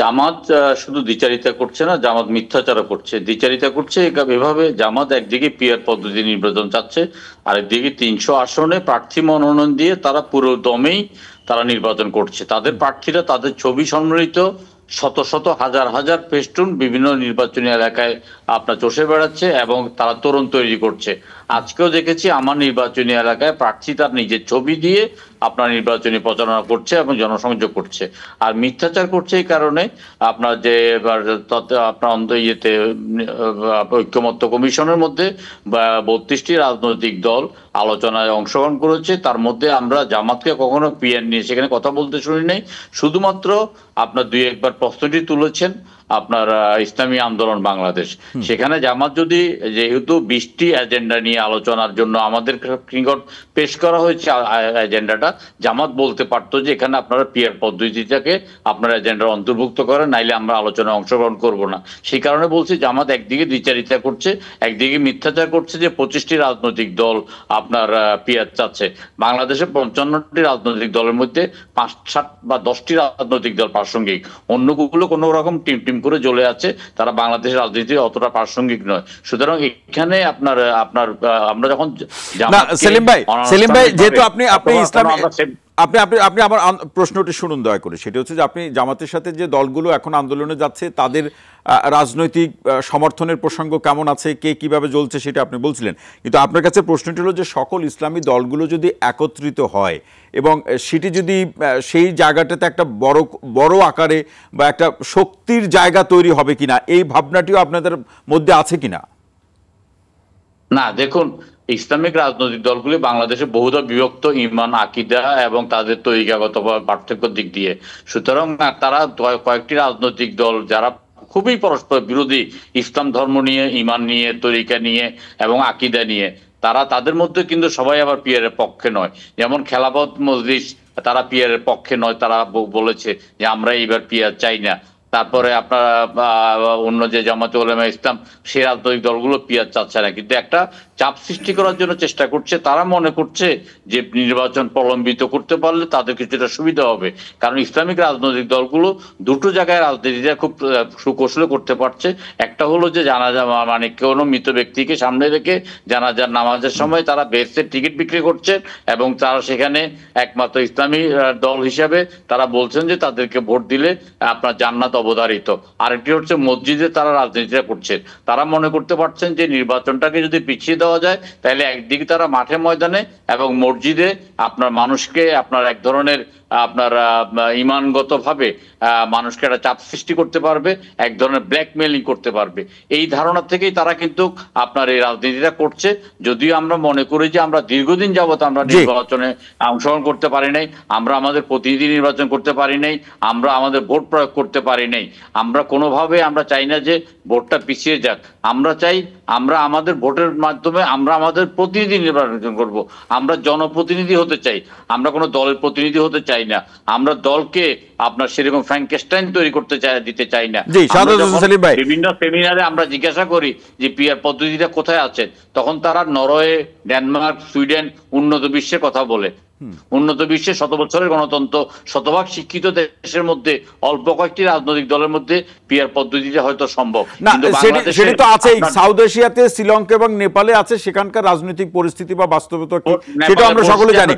জামাত শুধু দ্বিচারিতা করছে না, জামাত মিথ্যাচারও করছে, দ্বিচারিতা করছে। এভাবে জামাত একদিকে পিয়ার পদ্ধতি নির্বাচন চাচ্ছে, আরেকদিকে ৩০০ আসনে প্রার্থী মনোনয়ন দিয়ে তারা পুরো দমেই তারা নির্বাচন করছে। তাদের প্রার্থীরা তাদের ছবি সম্মিলিত শত শত হাজার হাজার ফেস্টুন বিভিন্ন নির্বাচনী এলাকায় আপনার চষে বেড়াচ্ছে এবং তারা তরুণ তৈরি করছে। আজকেও দেখেছি আমার নির্বাচনী এলাকায় প্রার্থী তার নিজের ছবি দিয়ে আপনার নির্বাচনী প্রচারণা করছে এবং জনসংযোগ করছে। আর মিথ্যাচার করছে এই কারণে আপনার যে আপনার ইয়েতে ঐক্যমত্য কমিশনের মধ্যে ৩২টি রাজনৈতিক দল আলোচনায় অংশগ্রহণ করেছে। তার মধ্যে আমরা জামাতকে কখনো পিএন নিয়ে সেখানে কথা বলতে শুনি নাই। শুধুমাত্র আপনার দুই একবার প্রশ্নটি তুলেছেন আপনার ইসলামী আন্দোলন বাংলাদেশ। সেখানে জামাত যদি যেহেতু 20টি এজেন্ডা নিয়ে আলোচনার জন্য আমাদের নিকট পেশ করা হয়েছে এজেন্ডাটা, জামাত বলতে পারতো যে এখানে আপনারা পিয়ার পদ্ধতিটাকে আপনার এজেন্ডার অন্তর্ভুক্ত করেন, নাইলে আমরা আলোচনায় অংশগ্রহণ করব না। সেই কারণে বলছি জামাত একদিকে দ্বিচারিতা করছে, একদিকে মিথ্যাচার করছে যে 25টি রাজনৈতিক দল আপনার পিয়ার চাচ্ছে। বাংলাদেশে 55টি রাজনৈতিক দলের মধ্যে 5, 7 বা 10টি রাজনৈতিক দল প্রাসঙ্গিক, অন্যগুলো কোনো রকম টিম টিম করে জ্বলে আছে, তারা বাংলাদেশের রাজনীতি অতটা প্রাসঙ্গিক নয়। সুতরাং এখানে আপনার আমরা যখন সেলিম ভাই যেহেতু আপনি ইসলামী আপনি আপনি আপনি আমার প্রশ্নটি শুনুন দয়া করে। সেটা হচ্ছে যে আপনি জামাতের সাথে যে দলগুলো এখন আন্দোলনে যাচ্ছে তাদের রাজনৈতিক সমর্থনের প্রসঙ্গ কেমন আছে, কে কিভাবে জ্বলছে সেটা আপনি বলছিলেন, কিন্তু আপনার কাছে প্রশ্নটি হলো যে সকল ইসলামী দলগুলো যদি একত্রিত হয় এবং সেটি যদি সেই জায়গাটাতে একটা বড় আকারে বা একটা শক্তির জায়গা তৈরি হবে কিনা, এই ভাবনাটিও আপনাদের মধ্যে আছে কিনা? না, দেখুন, ইসলামিক রাজনৈতিক দলগুলি বাংলাদেশে বহুধা বিভক্ত ঈমান, আকীদা এবং তাদের তরিকাগত পার্থক্য দিক দিয়ে। সুতরাং তারা কয়েকটি রাজনৈতিক দল যারা খুবই পরস্পর বিরোধী ইসলাম ধর্ম নিয়ে, ঈমান নিয়ে, তরিকা নিয়ে এবং আকীদা নিয়ে, তাদের মধ্যে কিন্তু সবাই আবার পিয়ারের পক্ষে নয়। যেমন খেলাফত মজলিস, তারা পিয়ারের পক্ষে নয়, তারা বলেছে যে আমরা এইবার পিয়ার চাই না। তারপরে আপনার অন্য যে জামাতে উলামা ইসলাম, সেই রাজনৈতিক দলগুলো পিয়ার চাচ্ছে না, কিন্তু একটা চাপ সৃষ্টি করার জন্য চেষ্টা করছে। তারা মনে করছে যে নির্বাচন প্রলম্বিত করতে পারলে তাদের কিছুটা সুবিধা হবে, কারণ ইসলামিক রাজনৈতিক দলগুলো দুটো জায়গায় রাজনীতিটা খুব সুকৌশলে করতে পারছে। একটা হলো যে জানাজা, মানে কোনো মৃত ব্যক্তিকে সামনে রেখে জানাজার নামাজের সময় তারা বেহেশতের টিকিট বিক্রি করছে এবং তারা সেখানে একমাত্র ইসলামী দল হিসাবে তারা বলছেন যে তাদেরকে ভোট দিলে আপনার জান্নাত অবধারিত। আরেকটি হচ্ছে মসজিদে তারা রাজনীতিটা করছে। তারা মনে করতে পারছেন যে নির্বাচনটাকে যদি পিছিয়ে দেওয়া যায় তাহলে একদিকে তারা মাঠে ময়দানে এবং মসজিদে আপনার মানুষকে আপনার এক ধরনের আপনার ঈমানগত ভাবে মানুষকে একটা চাপ সৃষ্টি করতে পারবে, এক ধরনের ব্ল্যাকমেইলিং করতে পারবে। এই ধারণা থেকেই তারা কিন্তু আপনার এই রাজনীতিটা করছে। যদিও আমরা মনে করি যে আমরা দীর্ঘদিন যাবত আমরা নির্বাচনে অংশগ্রহণ করতে পারি নাই, আমরা আমাদের প্রতিনিধি নির্বাচন করতে পারি নাই, আমরা আমাদের ভোট প্রয়োগ করতে পারি নাই। আমরা কোনোভাবে আমরা চাই না যে ভোটটা পিছিয়ে যাক। আমরা চাই আমরা আমাদের ভোটের মাধ্যমে আমরা আমাদের প্রতিনিধি নির্বাচন করব। আমরা জনপ্রতিনিধি হতে চাই, আমরা কোনো দলের প্রতিনিধি হতে চাই না। আমরা দলকে আপনার সেরকম ফ্র্যাঙ্কেস্টাইন তৈরি করতে দিতে চাই না। বিভিন্ন সেমিনারে আমরা জিজ্ঞাসা করি যে পিয়ার পদ্ধতিটা কোথায় আছে, তখন তারা নরওয়ে, ডেনমার্ক, সুইডেন, উন্নত বিশ্বের কথা বলে। উন্নত বিশ্বে 100 বছরের গণতন্ত্র, শতভাগ শিক্ষিত দেশের মধ্যে অল্প কয়েকটি রাজনৈতিক দলের মধ্যে পিয়ার পদ্ধতিটা হয়তো সম্ভব, কিন্তু সেটা তো আছেই। সাউথ এশিয়াতে শ্রীলঙ্কা এবং নেপালে আছে, সেখানকার রাজনৈতিক পরিস্থিতি বা বাস্তবতা কি সেটা আমরা সকলে জানি।